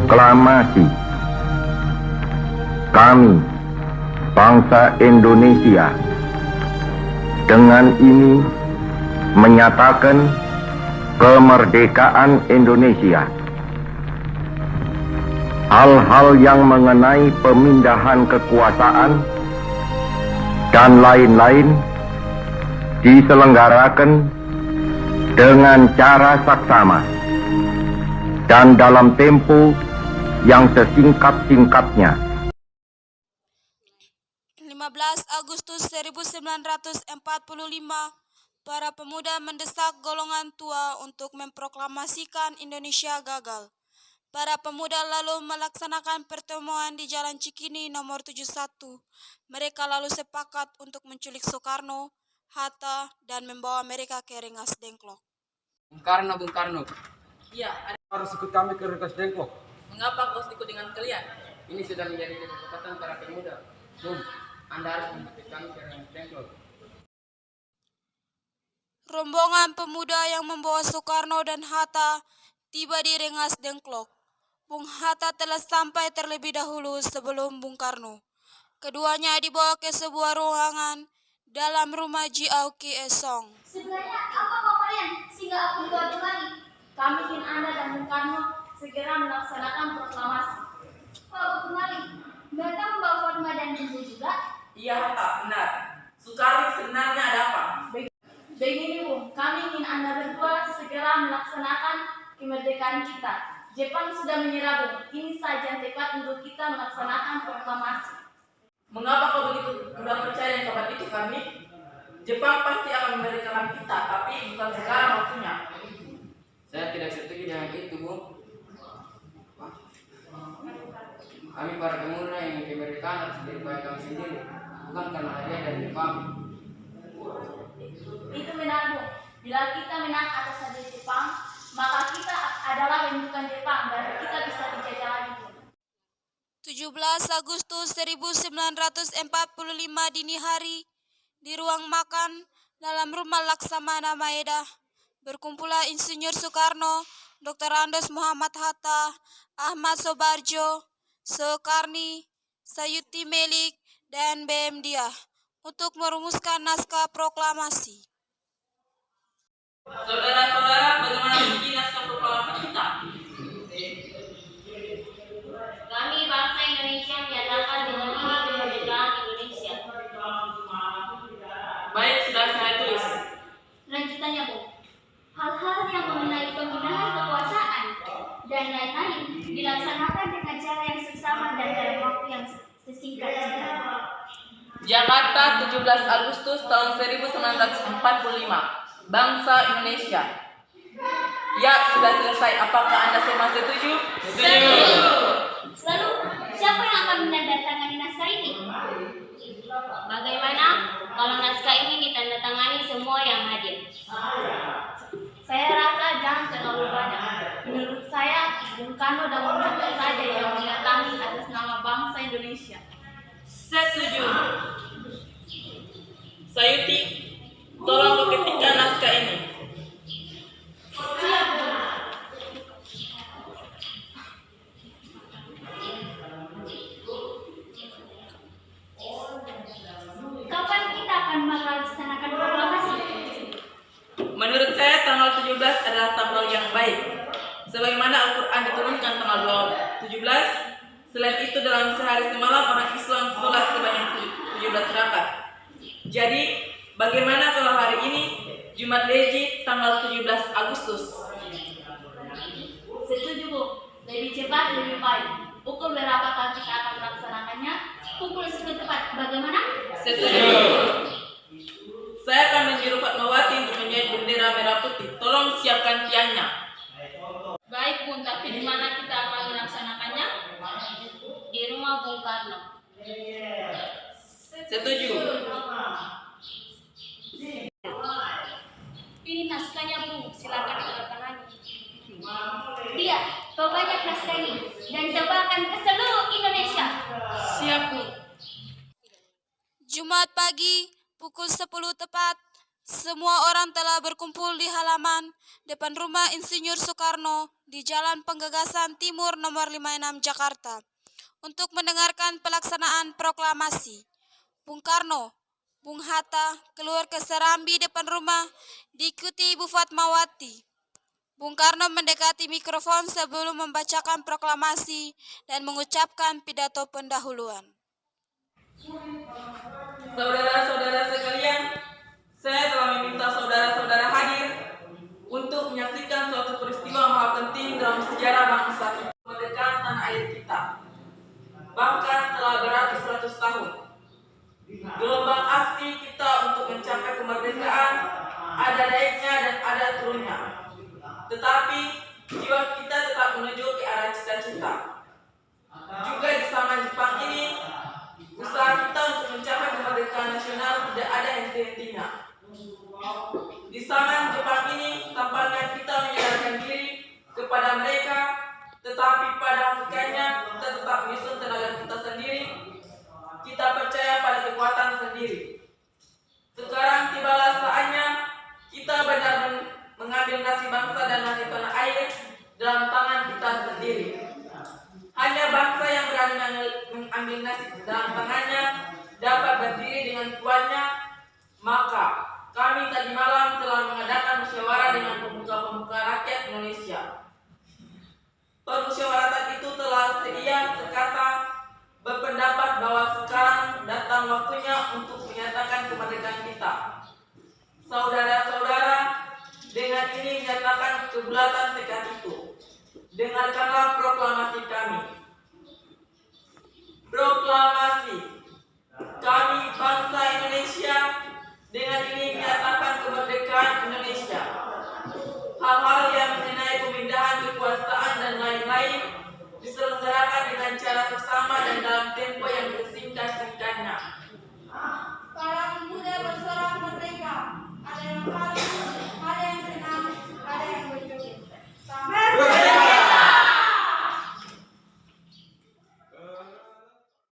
Proklamasi. Kami, bangsa Indonesia, dengan ini menyatakan kemerdekaan Indonesia. Hal-hal yang mengenai pemindahan kekuasaan dan lain-lain diselenggarakan dengan cara saksama dan dalam tempo yang sesingkat-singkatnya. 15 Agustus 1945, para pemuda mendesak golongan tua untuk memproklamasikan Indonesia gagal. Para pemuda lalu melaksanakan pertemuan di Jalan Cikini nomor 71. Mereka lalu sepakat untuk menculik Soekarno, Hatta, dan membawa mereka ke Rengas Dengklok. Bung Karno. Iya, Harus ikut kami ke Rengas Dengklok. mengapa kau ikut dengan kalian? Ini sudah menjadi kesepakatan para pemuda. Bung, Anda harus mengikuti kami ke Rengas Dengklok. Rombongan pemuda yang membawa Soekarno dan Hatta tiba di Rengas Dengklok. Bung Hatta telah sampai terlebih dahulu sebelum Bung Karno. Keduanya dibawa ke sebuah ruangan dalam rumah Jiao Ki Esong. Sebenarnya apa kau kalian sehingga aku dibawa kemari? Kami ingin Anda dan Bung Karno segera melaksanakan proklamasi. Kau kemari, mereka membawa Fatma dan Ibu juga? Iya, Hatta, benar. Soekarno, sebenarnya ada apa? Begini Bung, kami ingin Anda berdua segera melaksanakan kemerdekaan kita. Jepang sudah menyerah Bung, ini saja yang tepat untuk kita melaksanakan proklamasi. Mengapa kau begitu mudah percaya yang kabar itu kami? Jepang pasti akan memerdekakan kita, tapi bukan sekarang waktunya. Saya tidak setuju dengan itu, Bung. Kami para pemuda yang ingin kemerdekaan harus diri kami sendiri, bukan karena hadiah dari Jepang. Itu benar Bung, bila kita menang atas hadiah Jepang, maka kita adalah bentukan Jepang dan kita bisa dijajah lagi Bung. 17 Agustus 1945 dini hari, di ruang makan dalam rumah Laksamana Maeda, berkumpullah Insinyur Soekarno, Dr. Andos Muhammad Hatta, Ahmad Sobarjo, Soekarni, Sayuti Melik, dan BM Diah untuk merumuskan naskah proklamasi. Saudara-saudara, bagaimana begini naskah proklamasi kita? Kami bangsa Indonesia menyatakan dengan ini kemerdekaan Indonesia. Baik, sudah saya tulis. Lanjutannya Bung, hal-hal yang mengenai pemindahan kekuasaan dan lain-lain dilaksanakan dengan cara yang seksama dan dalam waktu yang sesingkat-singkatnya. Jakarta, 17 Agustus tahun 1945. Bangsa Indonesia. Ya, sudah selesai. Apakah Anda semua setuju? Lalu, siapa yang akan menandatangani naskah ini? Bagaimana kalau naskah ini ditandatangani semua yang hadir? Saya rasa jangan terlalu banyak. Menurut saya, Bung Karno dan Bung Hatta saja yang mendatangi atas nama bangsa Indonesia. Setuju. Sayuti, tolong kau ketikkan naskah ini. Siap. Kapan kita akan melaksanakan proklamasi? Menurut saya tanggal 17 adalah tanggal yang baik. Sebagaimana Al-Quran diturunkan tanggal 17, selain itu dalam sehari semalam orang Islam sholat sebanyak 17 rakaat. Jadi, bagaimana kalau hari ini Jumat Legi tanggal 17 Agustus? Setuju Bu, lebih cepat lebih baik. Pukul berapa kita akan melaksanakannya? Pukul 10 tepat, bagaimana? Setuju. Saya akan menyuruh Fatmawati untuk menjahit bendera merah putih. Tolong siapkan tiangnya. Baik Bun, tapi di mana kita akan melaksanakannya? Di rumah Bung Karno. Setuju. Ini naskahnya Bu, silakan ditandatangani. Iya, kau banyak naskah ini dan sebarkan ke seluruh Indonesia. Siap, Bu. Jumat pagi, pukul 10 tepat, Semua orang telah berkumpul di halaman depan rumah Insinyur Soekarno di Jalan Penggagasan Timur nomor 56 Jakarta untuk mendengarkan pelaksanaan proklamasi. Bung Karno, Bung Hatta keluar ke serambi depan rumah diikuti Ibu Fatmawati. Bung Karno mendekati mikrofon sebelum membacakan proklamasi dan mengucapkan pidato pendahuluan. Saudara-saudara sekalian, saya telah meminta saudara-saudara hadir untuk menyaksikan suatu peristiwa maha penting dalam sejarah bangsa kita, kemerdekaan tanah air kita. Bahkan telah beratus-ratus tahun. Gelombang aksi kita untuk mencapai kemerdekaan ada naiknya dan ada turunnya. Tetapi jiwa kita tetap menuju ke arah cita-cita. Juga di zaman Jepang ini, usaha kita untuk mencapai kemerdekaan nasional tidak ada henti-hentinya. Di zaman Jepang ini, tampaknya kita menyadarkan diri kepada mereka, tetapi pada hakikatnya kita tetap menyusun tenaga kita sendiri. Kita percaya pada kekuatan sendiri. Sekarang tibalah saatnya kita benar mengambil nasib bangsa dan nasib tanah air dalam tangan kita sendiri. Hanya bangsa yang berani mengambil nasib dalam tangannya dapat berdiri dengan kuatnya. Maka kami tadi malam telah mengadakan musyawarah dengan pemuka-pemuka rakyat Indonesia. Permusyawaratan itu telah seia sekata berpendapat bahwa sekarang datang waktunya untuk menyatakan kemerdekaan kita. Saudara-saudara, dengan ini menyatakan kebulatan tekad itu. Dengarkanlah proklamasi kami. Proklamasi. Kami bangsa Indonesia dengan ini menyatakan kemerdekaan Indonesia. Hal-hal yang mengenai pemindahan kekuasaan dan lain-lain diselenggarakan dengan cara seksama dan dalam tempo yang sesingkat-singkatnya. Para pemuda bersorak merdeka, ada yang kalah